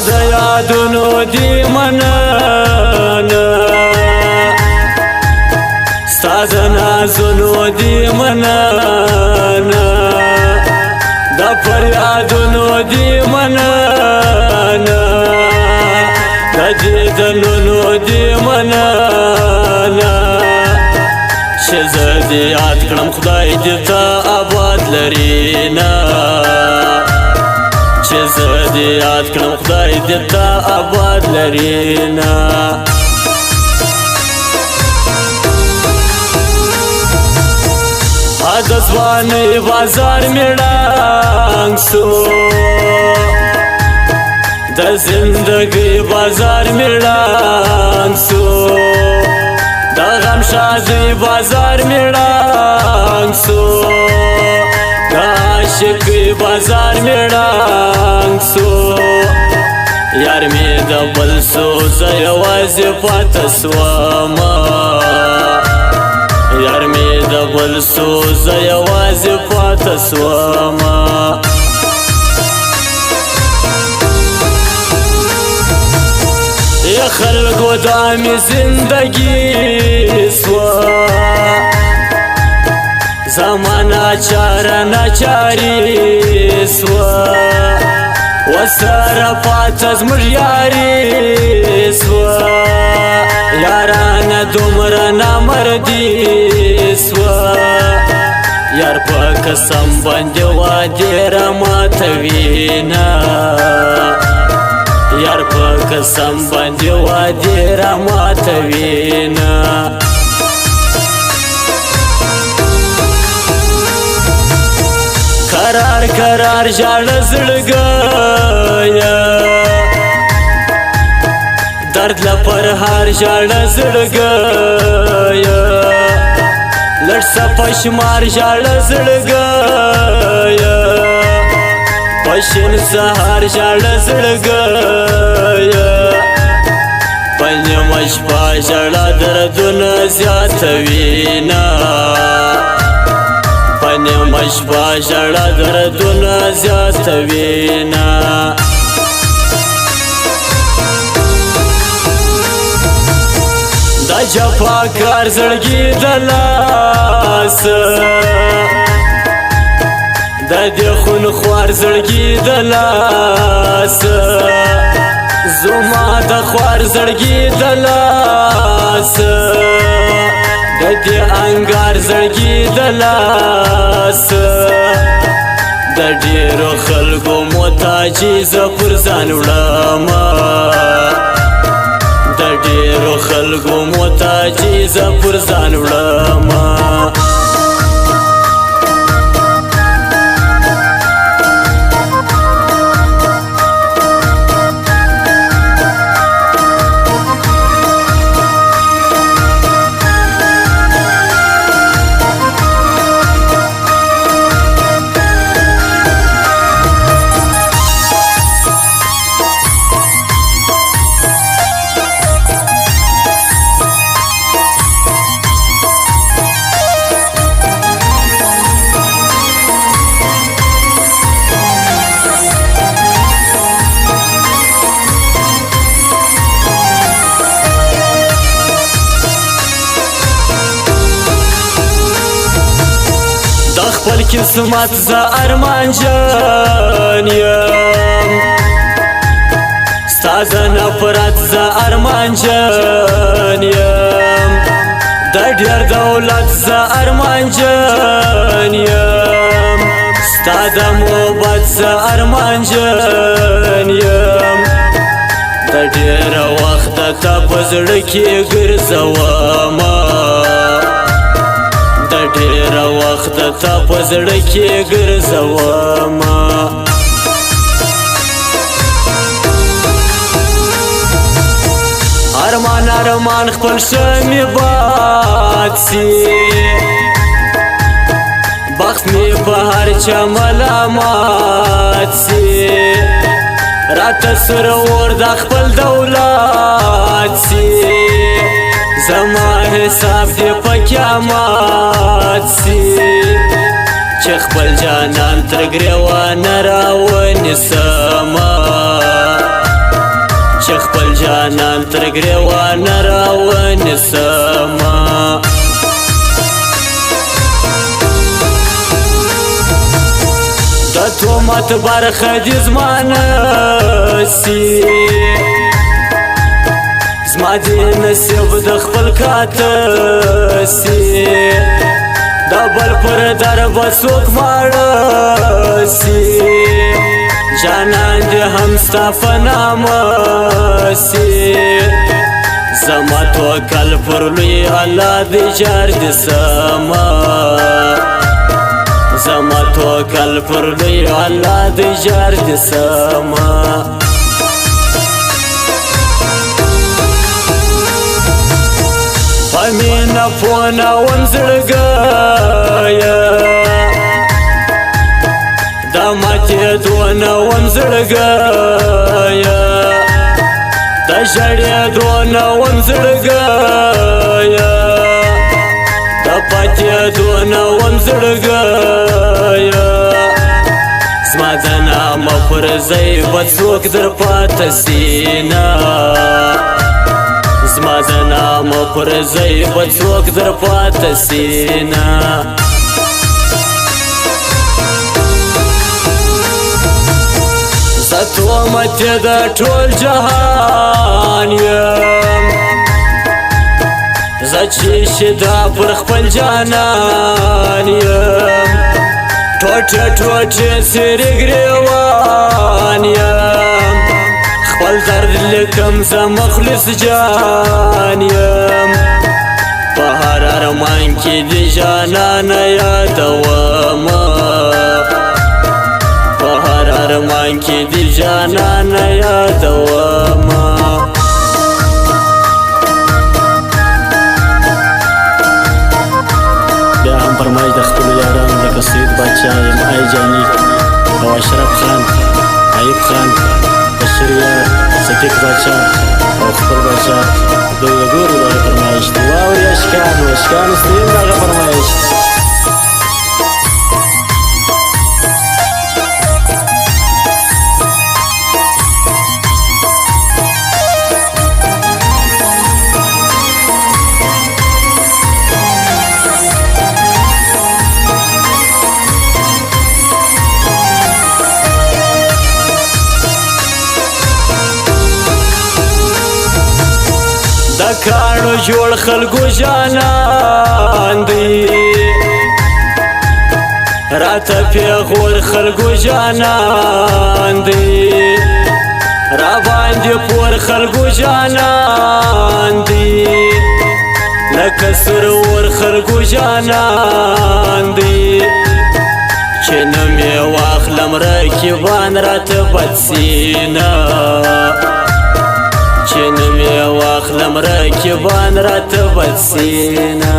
د یادونو دی مننه ستا د نازونو دی مننه د فریادونو دی مننه د دیدنونو دی مننه چې زه دې یاد کړم خدای دې تا آباد لرينا چې زه دې یاد کړم خدای دې تا آباد لرينا د ځوانۍ بازار مې ړنګ سو د زندګۍ بازار مې ړنګ سو د غم شادۍ بازار مې ړنګ سو د عاشقۍ بازار مې ړنګ سو یار مې د بل سو زه یوازې پاته سومه یار مې د بل سو زه یوازې پاته سومه ای خلکو دا مې زندګي سوه زمانه چاره ناچاري سوه وسره پاته زموږ یاري سوه یارانه دومره نامردي سوه یار په قسم باندې وعدې راماتوينه یار په قسم باندې وعدې راماتوينه قرار قرار ژاړه زړګیه درد لپر هر ژاړه زړګیه لږ څه پشمار ژاړه زړګیه پشین سهار ژاړه زړګیه په نیمه شپه ژړه دردونه زیاتوينه په نیمه شپه ژړه دردونه زیاتوينه د جفاکار زړګي د لاسه د دې خونخوار زړګي د لاسه زما د خوار زړګي د لاسه د دې انګار زړګي د لاسه د ډېرو خلکو محتاجي زه پر ځان وړمه د ډېرو خلکو محتاجي زه پر ځان وړمه خپل قسمت زه ارمان جان یم ستا د نفرت زه ارمان جان یم د ډېر دولت زه ارمان جان یم ستا د محبت زه ارمان جان یم د ډېره وخته تا په زړه کې ګرځومه د ډېره وخته تا په زړه کې ګرځومه ارمان ارمان خپل شمې باد سي بخت مې په هر چا ملامت سي راته سره ور د خپل دولت سي زما حساب دې په قیامت سي چې خپل جانان تر ګریوانه راونیسمه جانان تر ګریوان راونیسمه د تهمت برخه دې زما نسي زما دې نصیب د خپل کاته سي د بل پر در به څوک ماړه سي جانان دې هم ستا په نامه سي زما توکل پر لوی الله دې جار دې سمه زما توکل پر لوی الله دې جار دې سمه پمینا پونا ومزړګایا دا ماته دونه ومزړګایا دا ژړیا دونه ومزړګایا دا پاتې دونه ومزړګایا زما د نامه پر ځای به څوک در پاته سینه زما د نامه پر ځای به څوک در پاته سینه زه تهمت یې د ټول جهان یم زه چې شدا پر خپل جانان یم ټوټه ټوټه سرې ګریوان یم خپل درد لیکم زه مخلص جان یم په هر ارمان کې دې جانانه یادومه په هر ارمان کې دې جانانه یادومه بیا هم فرمایش د خپلو یارانو لکه سید باچا یم ای جاني او اشرف خان ایوب خان بشیر یار صدیق باچا او خپل باچا دوی د ګورو دغه فرمایش دی واوري اشکانو ستیم دغه فرمایش د کاڼو جوړ خلکو جانان دی راته پیغور خلکو جانان دی را باندې پور خلکو جانان دی لکه سرور خلکو جانان دی چې نه مې واخلم رقیبان راته بد سینه چې نه مې واخلم رقیبان راته بد سینه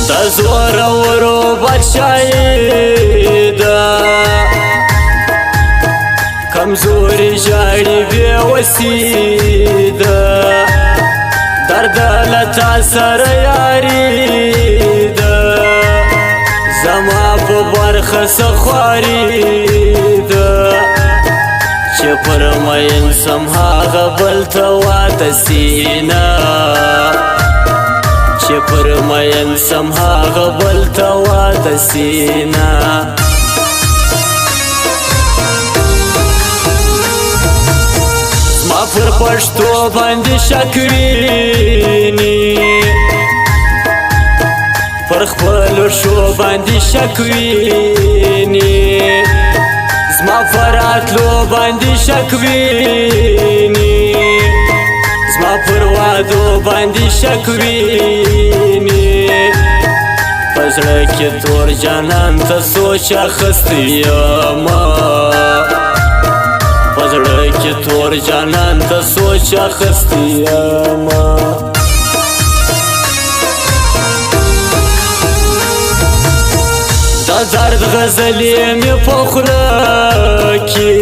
د زورورو بادشاهي ده کمزوري ژاړي بې وسي ده درد له تا سره یاري ده زما په برخه څه خواري ده چې پر مین سم هغه بل ته واده سینه چې پر مین سم هغه بل ته واده سینه زما پر پښتو باندې شکریني پر خپلو شو باندې شک ویني زما پر راتلو باندې شک ویني زما پر وعدو باندې شک ویني په زړه کې تور جانان ته سوچ اخیستی یمه په زړه کې تور جانان ته سوچ اخیستی یمه د درد غزلې مې په خوله کې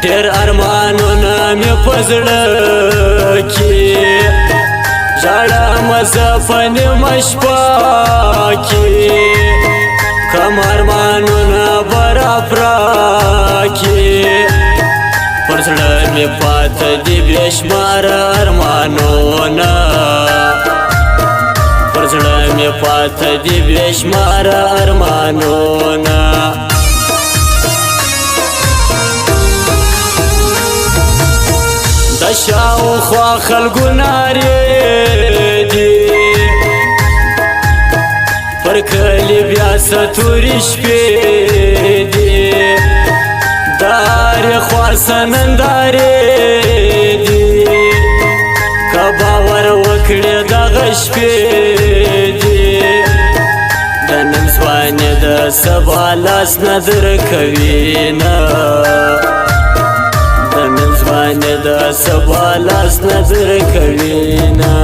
ډېر ارمانونه مې په زړه کې ژړم زه په نیمه شپه کې کم ارمانونه افراکی پر زړه مې پاته دي بې شماره ارمانونه پر زړه مې پاته دي بې شماره ارمانونه د شاوخوا خلکو نارې دي پر کلي بیا ستوري شپې دي دارې خوا سنندارې دي که باور وکړې دغه شپې دي د نن ځوانې د سبا لاس نه درکوینه د نن ځوانې د سبا لاس نه درکوینه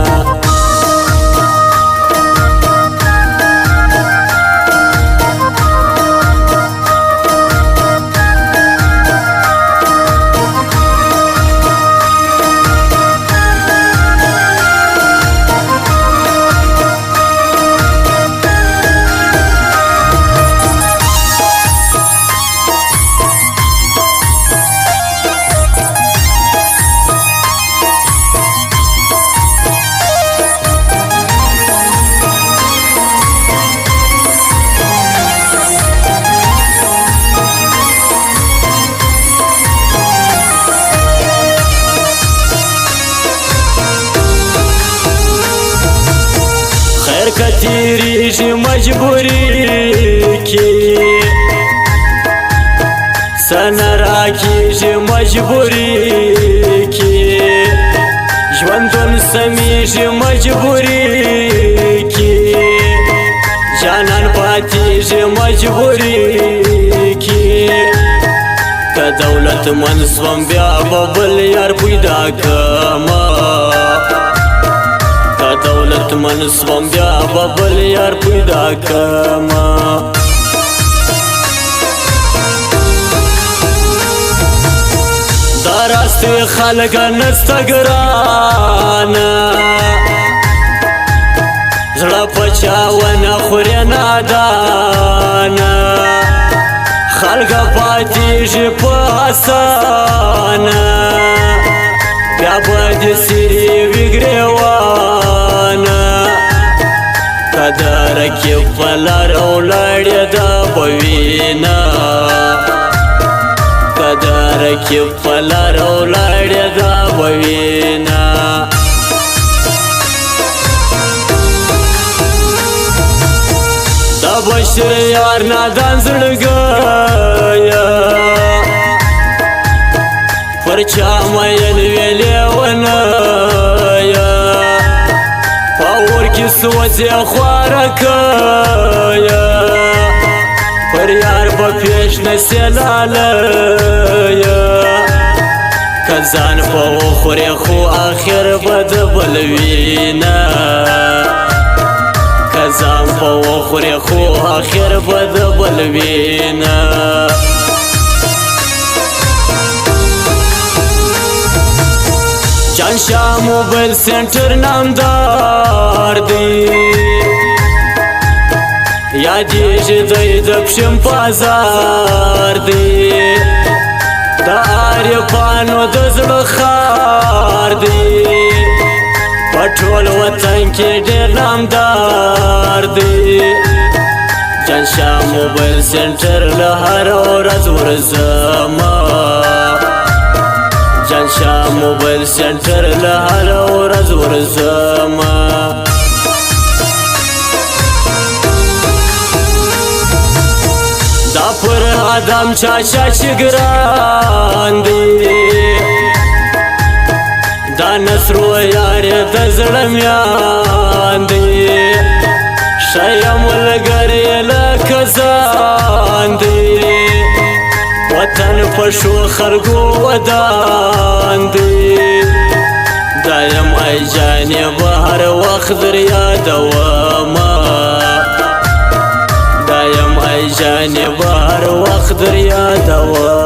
کتیریږي مجبوري کې سنه راکېږي مجبوري کې ژوندون سمیږي مجبوري کې جانان پاتېږي مجبوري کې که دولتمند سوم بیا به بل یار پیدا کړمه دولتمند سوم بیا به بل یار پیدا کړمه دا راستې خلکه نسته ګرانه زړه په چا ونه خورې نادانه خلکه پاتېږي په اسانه بیا به دې سرې وي ګرېوانه که د رکیب په لار ولاړې دا به وینه که د رکیب په لار ولاړې دا به وینه د بشر یار نادان زړګیه پر چا مین وی لیونیه په اور کې سوځې خوارکیه پر یار به پیش نسې لالیه که ځان به وخورې خو آخر به د بل وینه که ځان به وخورې خو آخر به د بل وینه جانشاه موبایل سنټر نامدار دی یادېږي دی د پښم بازار دی د عارفانو د زړه ښار دی په ټول وطن کې ډېر نامدار دی جانشاه موبایل سنټر له هره ورځ ورځمه جانشاه موبایل سنټر له هره ورځ ورځمه دا پر ادم چاچا چې ګران دی دا نصرو یارې د زړه میان دی ښه یم ملګری لکه ځان دی وطن په ښو خلکو ودان دی دا یم ای جانې به هر وخت در یادومه دا یم ای جانې به هر وخت در یادومه